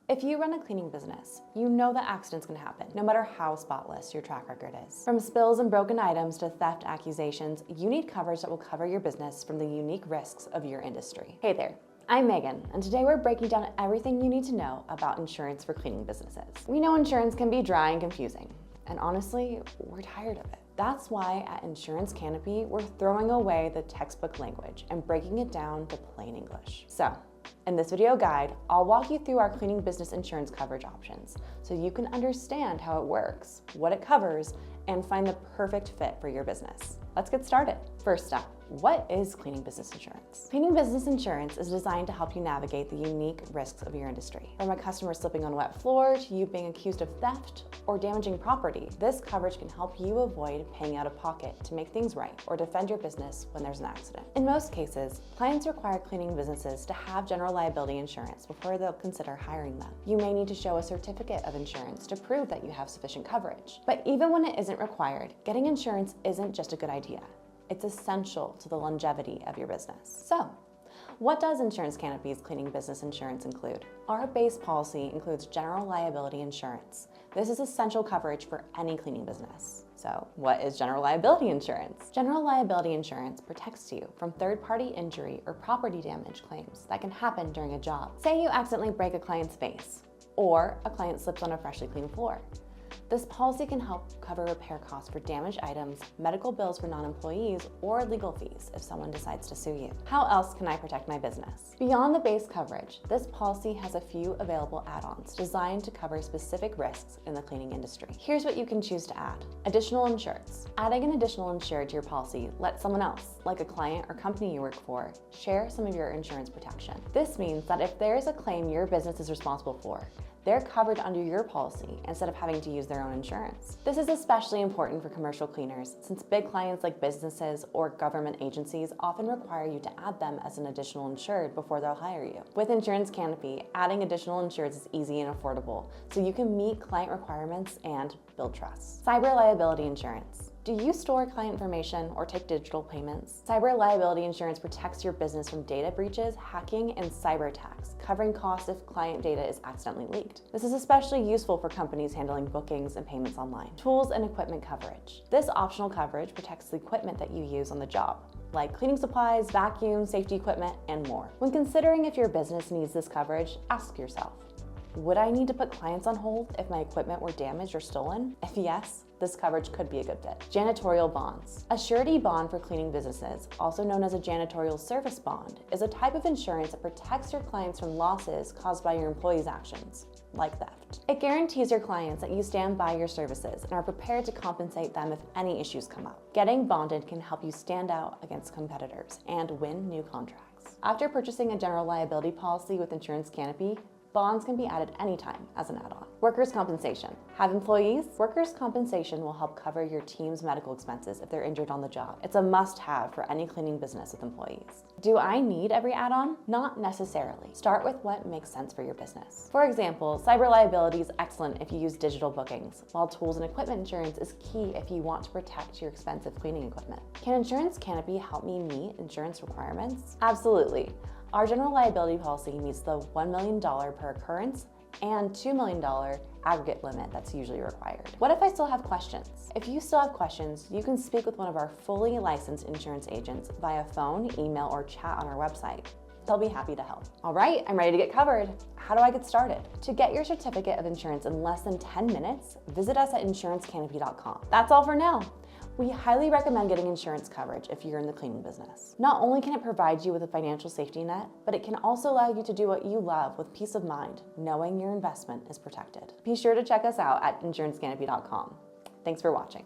If you run a cleaning business, you know that accidents can happen, no matter how spotless your track record is. From spills and broken items to theft accusations, you need coverage that will cover your business from the unique risks of your industry. Hey there. I'm Megan, and today we're breaking down everything you need to know about insurance for cleaning businesses. We know insurance can be dry and confusing, and honestly, we're tired of it. That's why at Insurance Canopy, we're throwing away the textbook language and breaking it down to plain English. So, in this video guide, I'll walk you through our cleaning business insurance coverage options so you can understand how it works, what it covers, and find the perfect fit for your business. Let's get started. First up, what is cleaning business insurance? Cleaning business insurance is designed to help you navigate the unique risks of your industry. From a customer slipping on a wet floor to you being accused of theft or damaging property, this coverage can help you avoid paying out of pocket to make things right or defend your business when there's an accident. In most cases, clients require cleaning businesses to have general liability insurance before they'll consider hiring them. You may need to show a certificate of insurance to prove that you have sufficient coverage. But even when it isn't required, getting insurance isn't just a good idea. It's essential to the longevity of your business. So, what does Insurance Canopy's cleaning business insurance include? Our base policy includes general liability insurance. This is essential coverage for any cleaning business. So, what is general liability insurance? General liability insurance protects you from third-party injury or property damage claims that can happen during a job. Say you accidentally break a client's vase, or a client slips on a freshly cleaned floor. This policy can help cover repair costs for damaged items, medical bills for non-employees, or legal fees if someone decides to sue you. How else can I protect my business? Beyond the base coverage, this policy has a few available add-ons designed to cover specific risks in the cleaning industry. Here's what you can choose to add. Additional insureds. Adding an additional insured to your policy lets someone else, like a client or company you work for, share some of your insurance protection. This means that if there is a claim your business is responsible for, they're covered under your policy instead of having to use their own insurance. This is especially important for commercial cleaners since big clients like businesses or government agencies often require you to add them as an additional insured before they'll hire you. With Insurance Canopy, adding additional insureds is easy and affordable, so you can meet client requirements and build trust. Cyber liability insurance. Do you store client information or take digital payments? Cyber liability insurance protects your business from data breaches, hacking, and cyber attacks, covering costs if client data is accidentally leaked. This is especially useful for companies handling bookings and payments online. Tools and equipment coverage. This optional coverage protects the equipment that you use on the job, like cleaning supplies, vacuum, safety equipment, and more. When considering if your business needs this coverage, ask yourself, would I need to put clients on hold if my equipment were damaged or stolen? If yes, this coverage could be a good fit. Janitorial bonds. A surety bond for cleaning businesses, also known as a janitorial service bond, is a type of insurance that protects your clients from losses caused by your employees' actions, like theft. It guarantees your clients that you stand by your services and are prepared to compensate them if any issues come up. Getting bonded can help you stand out against competitors and win new contracts. After purchasing a general liability policy with Insurance Canopy, bonds can be added anytime as an add-on. Workers' compensation. Have employees? Workers' compensation will help cover your team's medical expenses if they're injured on the job. It's a must-have for any cleaning business with employees. Do I need every add-on? Not necessarily. Start with what makes sense for your business. For example, cyber liability is excellent if you use digital bookings, while tools and equipment insurance is key if you want to protect your expensive cleaning equipment. Can Insurance Canopy help me meet insurance requirements? Absolutely. Our general liability policy meets the $1 million per occurrence and $2 million aggregate limit that's usually required. What if I still have questions? If you still have questions, you can speak with one of our fully licensed insurance agents via phone, email, or chat on our website. They'll be happy to help. All right, I'm ready to get covered. How do I get started? To get your certificate of insurance in less than 10 minutes, visit us at insurancecanopy.com. That's all for now. We highly recommend getting insurance coverage if you're in the cleaning business. Not only can it provide you with a financial safety net, but it can also allow you to do what you love with peace of mind, knowing your investment is protected. Be sure to check us out at insurancecanopy.com. Thanks for watching.